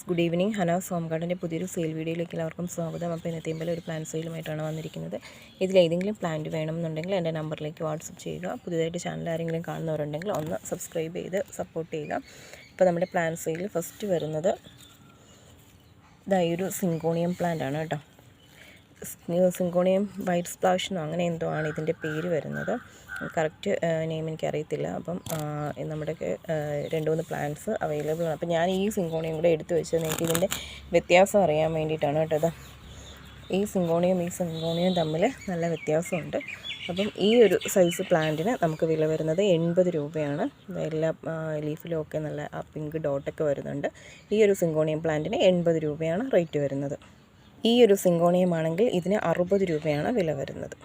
Good evening. Hanas home ഗാർഡൻ്റെ പുതിയൊരു sale വീഡിയോയിലേക്ക് എല്ലാവർക്കും സ്വാഗതം. അപ്പോൾ ഇന്നത്തെ പോലെ ഒരു പ്ലാന്റ് സെയിലുമായിട്ടാണ് വന്നിരിക്കുന്നത്. ഇതിലേതെങ്കിലും പ്ലാന്റ് വേണമെന്നുണ്ടെങ്കിൽ എൻ്റെ നമ്പറിലേക്ക് വാട്സപ്പ് ചെയ്യുക. പുതിയതായിട്ട് ചാനൽ ആരെങ്കിലും കാണുന്നവരുണ്ടെങ്കിൽ ഒന്ന് സബ്സ്ക്രൈബ് ചെയ്ത് സപ്പോർട്ട് ചെയ്യുക. ഇപ്പോൾ നമ്മുടെ പ്ലാന്റ് സെയിൽ ഫസ്റ്റ് വരുന്നത് ഇതായൊരു സിങ്കോണിയം പ്ലാന്റ് ആണ് കേട്ടോ. സിങ്കോണിയം വൈറ്റ് സ്പ്ലാഷ് എന്നോ അങ്ങനെ എന്തോ ആണ് ഇതിൻ്റെ പേര് വരുന്നത്. കറക്റ്റ് നെയിം എനിക്കറിയത്തില്ല. അപ്പം നമ്മുടെ 2-3 പ്ലാന്റ്സ് അവൈലബിൾ ആണ്. അപ്പം ഞാൻ ഈ സിങ്കോണിയം കൂടെ എടുത്തു വെച്ചത് നിങ്ങൾക്ക് ഇതിൻ്റെ വ്യത്യാസം അറിയാൻ വേണ്ടിയിട്ടാണ് കേട്ടോ. ഈ സിങ്കോണിയം തമ്മിൽ നല്ല വ്യത്യാസമുണ്ട്. അപ്പം ഈ ഒരു സൈസ് പ്ലാന്റിന് നമുക്ക് വില വരുന്നത് 80 രൂപയാണ്. എല്ലാ ലീഫിലും ഒക്കെ നല്ല ആ പിങ്ക് ഡോട്ടൊക്കെ വരുന്നുണ്ട്. ഈ ഒരു സിങ്കോണിയം പ്ലാന്റിന് 80 രൂപയാണ് റേറ്റ് വരുന്നത്. ഈ ഒരു സിങ്കോണിയം ആണെങ്കിൽ ഇതിന് 60 രൂപയാണ് വില വരുന്നത്.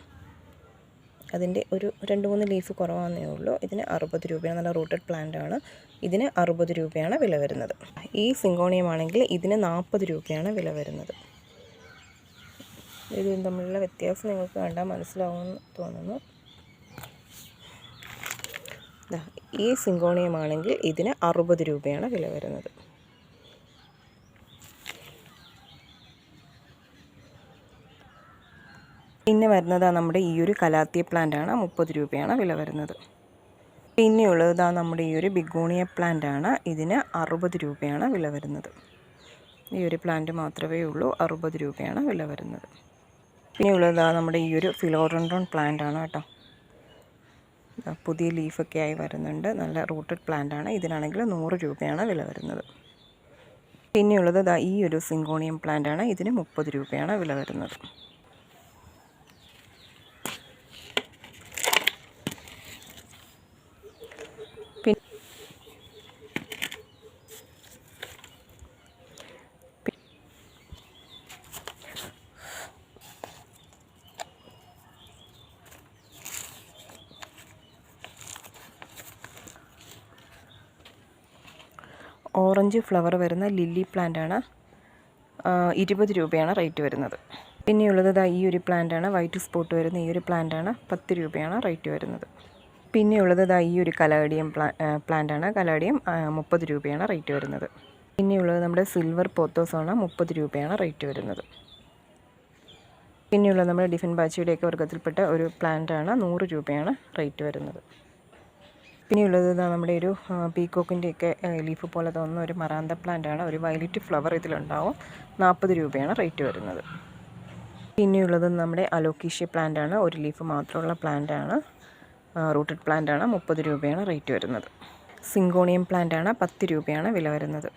അതിൻ്റെ ഒരു 2-3 ലീഫ് കുറവാണെന്നേ ഉള്ളൂ. ഇതിന് 60 രൂപയാണ്. നല്ല റൂട്ടഡ് പ്ലാന്റ് ആണ്. ഇതിന് 60 രൂപയാണ് വില വരുന്നത്. ഈ സിങ്കോണിയം ആണെങ്കിൽ ഇതിന് 40 രൂപയാണ് വില വരുന്നത്. ഇത് തമ്മിലുള്ള വ്യത്യാസം നിങ്ങൾക്ക് കണ്ടാൽ മനസ്സിലാവുമെന്ന് തോന്നുന്നു. ഈ സിങ്കോണിയം ആണെങ്കിൽ ഇതിന് 60 രൂപയാണ് വില വരുന്നത്. പിന്നെ വരുന്നത് നമ്മുടെ ഈ ഒരു കലാത്തിയ പ്ലാന്റ് ആണ്. 30 രൂപയാണ് വില വരുന്നത്. പിന്നെയുള്ളത് നമ്മുടെ ഈ ഒരു ബിഗോണിയ പ്ലാന്റ് ആണ്. ഇതിന് 60 രൂപയാണ് വില വരുന്നത്. ഈ ഒരു പ്ലാന്റ് മാത്രമേ ഉള്ളൂ. 60 രൂപയാണ് വില വരുന്നത്. പിന്നെയുള്ളത് നമ്മുടെ ഈ ഒരു ഫിലോഡൻഡ്രോൺ പ്ലാന്റ് ആണ് കേട്ടോ. പുതിയ ലീഫൊക്കെ ആയി വരുന്നുണ്ട്. നല്ല റൂട്ടഡ് പ്ലാന്റ് ആണ്. ഇതിനാണെങ്കിൽ 100 രൂപയാണ് വില വരുന്നത്. പിന്നെയുള്ളത് ഈ ഒരു സിങ്കോണിയം പ്ലാന്റ് ആണ്. ഇതിന് 30 രൂപയാണ് വില വരുന്നത്. ഓറഞ്ച് ഫ്ലവർ വരുന്ന ലില്ലി പ്ലാന്റ് ആണ്. 20 രൂപയാണ് റേറ്റ് വരുന്നത്. പിന്നെയുള്ളത് ഈ ഒരു പ്ലാന്റ് ആണ്. വൈറ്റ് സ്പോട്ട് വരുന്ന ഈ ഒരു പ്ലാന്റ് ആണ്. 10 രൂപയാണ് റേറ്റ് വരുന്നത്. പിന്നെയുള്ളത് ഈ ഒരു കലാഡിയം പ്ലാന്റ് ആണ്. കലാഡിയം 30 രൂപയാണ് റേറ്റ് വരുന്നത്. പിന്നെയുള്ളത് നമ്മുടെ സിൽവർ പോത്തോസ് ആണ്. 30 രൂപയാണ് റേറ്റ് വരുന്നത്. പിന്നെയുള്ളത് നമ്മുടെ ഡിഫൻ ബാച്ചിയുടെയൊക്കെ വർഗ്ഗത്തിൽപ്പെട്ട ഒരു പ്ലാന്റ് ആണ്. 100 രൂപയാണ് റേറ്റ് വരുന്നത്. പിന്നെയുള്ളത് നമ്മുടെ ഒരു പീക്കോക്കിൻ്റെയൊക്കെ ലീഫ് പോലെ തോന്നുന്ന ഒരു മറാന്ത പ്ലാന്റ് ആണ്. ഒരു വയലറ്റ് ഫ്ലവർ ഇതിലുണ്ടാവും. 40 രൂപയാണ് റേറ്റ് വരുന്നത്. പിന്നെയുള്ളത് നമ്മുടെ അലോക്കീഷ്യ പ്ലാന്റ് ആണ്. ഒരു ലീഫ് മാത്രമുള്ള പ്ലാന്റ് ആണ്. റൂട്ടഡ് പ്ലാന്റ് ആണ്. 30 രൂപയാണ് റേറ്റ് വരുന്നത്. സിങ്കോണിയം പ്ലാന്റ് ആണ്. 10 രൂപയാണ് വില വരുന്നത്.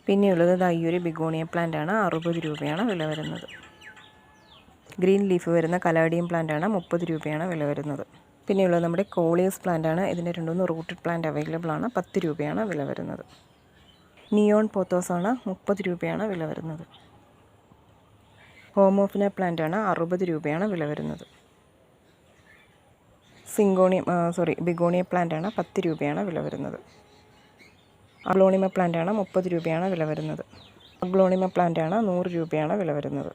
പിന്നെയുള്ളത് ഈ ഒരു ബിഗോണിയ പ്ലാന്റ് ആണ്. 60 രൂപയാണ് വില വരുന്നത്. ഗ്രീൻ ലീഫ് വരുന്ന കലാഡിയം പ്ലാന്റ് ആണ്. 30 രൂപയാണ് വില വരുന്നത്. പിന്നെയുള്ളത് നമ്മുടെ കോളിയസ് പ്ലാന്റ് ആണ്. ഇതിൻ്റെ 2-3 റൂട്ടഡ് പ്ലാന്റ് അവൈലബിൾ ആണ്. 10 രൂപയാണ് വില വരുന്നത്. നിയോൺ പോത്തോസ് ആണ്. 30 രൂപയാണ് വില വരുന്നത്. ഹോമോഫിന പ്ലാന്റ് ആണ്. 60 രൂപയാണ് വില വരുന്നത്. ബിഗോണിയ പ്ലാന്റ് ആണ്. 10 രൂപയാണ് വില വരുന്നത്. അഗ്ലോണിമ പ്ലാന്റ് ആണ്. 30 രൂപയാണ് വില വരുന്നത്. അഗ്ലോണിമ പ്ലാന്റ് ആണ്. 100 രൂപയാണ് വില വരുന്നത്.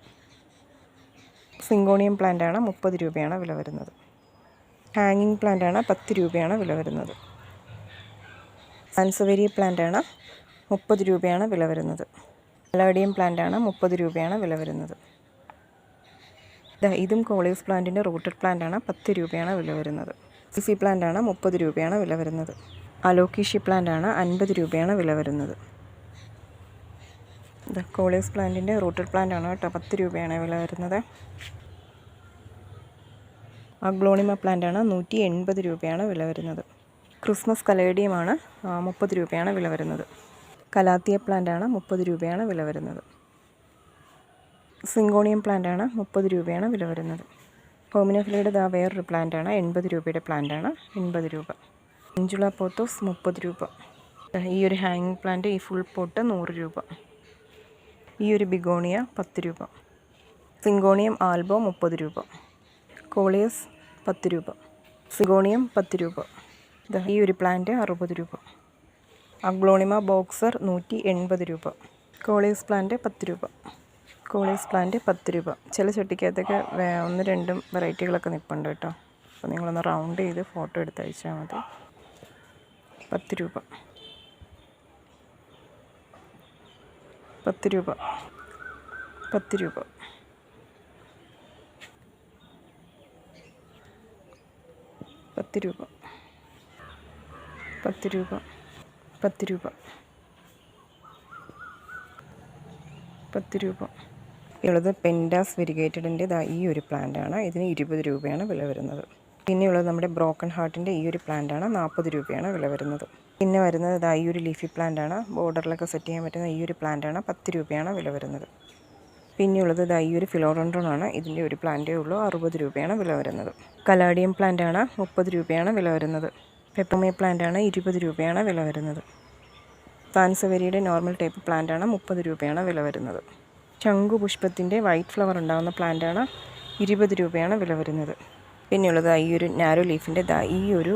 സിങ്കോണിയം പ്ലാന്റ് ആണ്. 30 രൂപയാണ് വില വരുന്നത്. ഹാങ്ങിങ് പ്ലാന്റ് ആണ്. 10 രൂപയാണ് വില വരുന്നത്. സാൻസവേരി പ്ലാന്റ് ആണ്. 30 രൂപയാണ് വില വരുന്നത്. കലാഡിയം പ്ലാന്റ് ആണ്. 30 രൂപയാണ് വില വരുന്നത്. ഇതും കോളിയസ് പ്ലാന്റിൻ്റെ റൂട്ടഡ് പ്ലാന്റ് ആണ്. 10 രൂപയാണ് വില വരുന്നത്. സിസി പ്ലാന്റ് ആണ്. 30 രൂപയാണ് വില വരുന്നത്. അലോക്കീഷ്യ പ്ലാന്റ് ആണ്. 50 രൂപയാണ് വില വരുന്നത്. കോളിയസ് പ്ലാന്റിൻ്റെ റൂട്ടഡ് പ്ലാന്റ് ആണ് കേട്ടോ. 10 രൂപയാണ് വില വരുന്നത്. അഗ്ലോണിമ പ്ലാന്റ് ആണ്. 180 രൂപയാണ് വില വരുന്നത്. ക്രിസ്മസ് കലേഡിയമാണ്. 30 രൂപയാണ് വില വരുന്നത്. കലാത്തിയ പ്ലാന്റ് ആണ്. 30 രൂപയാണ് വില വരുന്നത്. സിങ്കോണിയം പ്ലാന്റ് ആണ്. 30 രൂപയാണ് വില വരുന്നത്. ഹോമിനോഫിലയുടെ വേറൊരു പ്ലാന്റ് ആണ്. 80 രൂപയുടെ പ്ലാന്റ് ആണ്. 80 രൂപ. ഇഞ്ചുള പോത്തോസ് 30 രൂപ. ഈ ഒരു ഹാങ്ങിങ് പ്ലാന്റ് ഈ ഫുൾ പോട്ട് 100 രൂപ. ഈ ഒരു ബിഗോണിയ 10 രൂപ. സിങ്കോണിയം ആൽബോ 30 രൂപ. കോളിയസ് 10 രൂപ. സിഗോണിയം 10 രൂപ. ഈ ഒരു പ്ലാന്റ് 60 രൂപ. അഗ്ലോണിമ ബോക്സർ 180 രൂപ. കോളിയസ് പ്ലാന്റ് 10 രൂപ. കോളിയസ് പ്ലാന്റ് 10 രൂപ. ചില ചട്ടിക്കകത്തൊക്കെ 1-2 വെറൈറ്റികളൊക്കെ നിൽപ്പുണ്ട് കേട്ടോ. അപ്പോൾ നിങ്ങളൊന്ന് റൗണ്ട് ചെയ്ത് ഫോട്ടോ എടുത്ത് അയച്ചാൽ മതി. 10 രൂപ. 10 രൂപ 10 രൂപ 10 രൂപ 10 രൂപ 10 രൂപ 10 രൂപ. ഉള്ളത് പെൻഡാസ് വെരിഗേറ്റഡിൻ്റെ ഈ ഒരു പ്ലാന്റാണ്. ഇതിന് 20 രൂപയാണ് വില വരുന്നത്. പിന്നെയുള്ളത് നമ്മുടെ ബ്രോക്കൺ ഹാർട്ടിൻ്റെ ഈ ഒരു പ്ലാന്റാണ്. 40 രൂപയാണ് വില വരുന്നത്. പിന്നെ വരുന്നത് ഈ ഒരു ലീഫി പ്ലാന്റാണ്. ബോർഡറിലൊക്കെ സെറ്റ് ചെയ്യാൻ പറ്റുന്ന ഈ ഒരു പ്ലാന്റാണ്. 10 രൂപയാണ് വില വരുന്നത്. പിന്നെയുള്ളത് ഈ ഒരു ഫിലോഡോൺഡ്രോൺ ആണ്. ഇതിൻ്റെ ഒരു പ്ലാന്റേ ഉള്ളൂ. 60 രൂപയാണ് വില വരുന്നത്. കലാഡിയം പ്ലാന്റാണ്. 30 രൂപയാണ് വില വരുന്നത്. പെപ്പമേ പ്ലാന്റാണ്. 20 രൂപയാണ് വില വരുന്നത്. സാൻസവേരിയുടെ നോർമൽ ടൈപ്പ് പ്ലാന്റാണ്. 30 രൂപയാണ് വില വരുന്നത്. ശംഖുപുഷ്പത്തിൻ്റെ വൈറ്റ് ഫ്ലവർ ഉണ്ടാകുന്ന പ്ലാന്റാണ്. 20 രൂപയാണ് വില വരുന്നത്. പിന്നെയുള്ളത് ഈ ഒരു നാരോ ലീഫിൻ്റെ ഈ ഒരു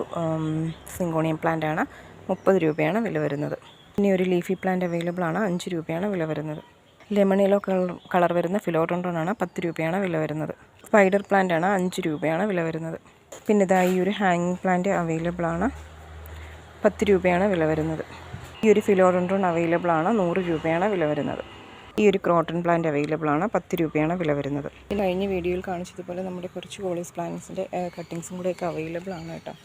സിങ്കോണിയം പ്ലാന്റാണ്. 30 രൂപയാണ് വില വരുന്നത്. പിന്നെ ഒരു ലീഫി പ്ലാന്റ് അവൈലബിൾ ആണ്. 5 രൂപയാണ് വില വരുന്നത്. ലെമൺ യെല്ലോ കളർ വരുന്ന ഫിലോഡോൺഡ്രോൺ ആണ്. 10 രൂപയാണ് വില വരുന്നത്. സ്പൈഡർ പ്ലാന്റ് ആണ്. 5 രൂപയാണ് വില വരുന്നത്. പിന്നെ ഈ ഒരു ഹാങ്ങിങ് പ്ലാന്റ് അവൈലബിൾ ആണ്. 10 രൂപയാണ് വില വരുന്നത്. ഈ ഒരു ഫിലോഡോൺഡ്രോൺ അവൈലബിൾ ആണ്. 100 രൂപയാണ് വില വരുന്നത്. ഈ ഒരു ക്രോട്ടൺ പ്ലാന്റ് അവൈലബിൾ ആണ്. 10 രൂപയാണ് വില വരുന്നത്. പിന്നെ കഴിഞ്ഞ വീഡിയോയിൽ കാണിച്ചതുപോലെ നമ്മുടെ കുറച്ച് കോളേജ് പ്ലാന്റ്സിൻ്റെ കട്ടിങ്സും കൂടെയൊക്കെ അവൈലബിൾ ആണ് കേട്ടോ.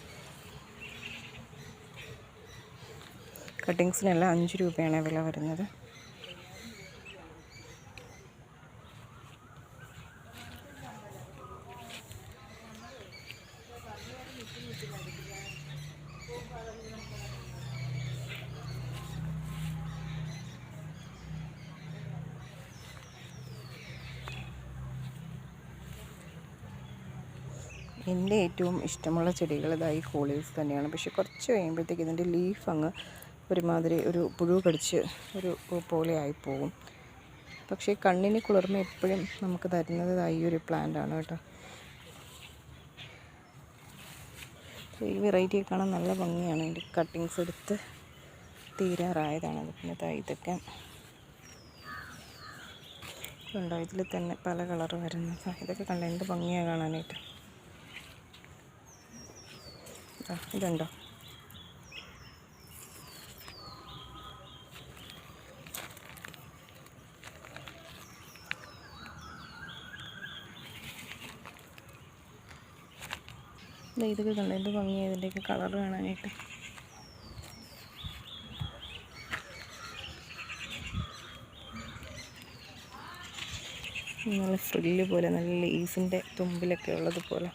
കട്ടിങ്സിനെല്ലാം 5 രൂപയാണ് വില വരുന്നത്. എൻ്റെ ഏറ്റവും ഇഷ്ടമുള്ള ചെടികൾ ഈ കോളേജ് തന്നെയാണ്. പക്ഷെ കുറച്ച് കഴിയുമ്പോഴത്തേക്ക് ഇതിൻ്റെ ലീഫ് അങ്ങ് ഒരുമാതിരി ഒരു പുഴു കടിച്ച് ഒരു പോലെ ആയിപ്പോകും. പക്ഷേ കണ്ണിന് കുളിർമ എപ്പോഴും നമുക്ക് തരുന്നത് ഈ ഒരു പ്ലാന്റ് ആണ് കേട്ടോ. ഈ വെറൈറ്റി കാണാൻ നല്ല ഭംഗിയാണ്. ഇതിൻ്റെ കട്ടിങ്സ് എടുത്ത് തീരാറായതാണ്. പിന്നെ ഇതൊക്കെ ഉണ്ടോ, ഇതിൽ തന്നെ പല കളർ വരുന്നത്. ഇതൊക്കെ കണ്ട എന്ത് ഭംഗിയാണ് കാണാനായിട്ട്. ഇതുണ്ടോ, ഇതൊക്കെ കണ്ട എന്ത് ഭംഗിയാണ് ഇതിൻ്റെയൊക്കെ കളർ കാണാനായിട്ട്. നല്ല ഫ്രില്ല് പോലെ, നല്ല ലേസിൻ്റെ തുമ്പിലൊക്കെ ഉള്ളതുപോലെ.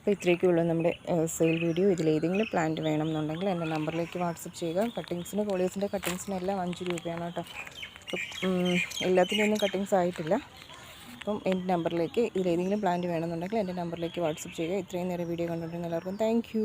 അപ്പോൾ ഇത്രയൊക്കെയുള്ളൂ നമ്മുടെ സെയിൽ വീഡിയോ. ഇതിലേതെങ്കിലും പ്ലാന്റ് വേണമെന്നുണ്ടെങ്കിൽ എൻ്റെ നമ്പറിലേക്ക് വാട്സപ്പ് ചെയ്യുക. കട്ടിങ്സിന് കോളേജിൻ്റെ കട്ടിങ്സിനെല്ലാം 5 രൂപയാണ് കേട്ടോ. എല്ലാത്തിൻ്റെ ഒന്നും കട്ടിങ്സ് ആയിട്ടില്ല. അപ്പം എൻ്റെ നമ്പറിലേക്ക് ഇതിലേതെങ്കിലും പ്ലാന്റ് വേണമെന്നുണ്ടെങ്കിൽ എൻ്റെ നമ്പറിലേക്ക് വാട്സപ്പ് ചെയ്യുക. ഇത്രയും നേരം വീഡിയോ കണ്ടുകൊണ്ടിരുന്ന എല്ലാവർക്കും താങ്ക് യു.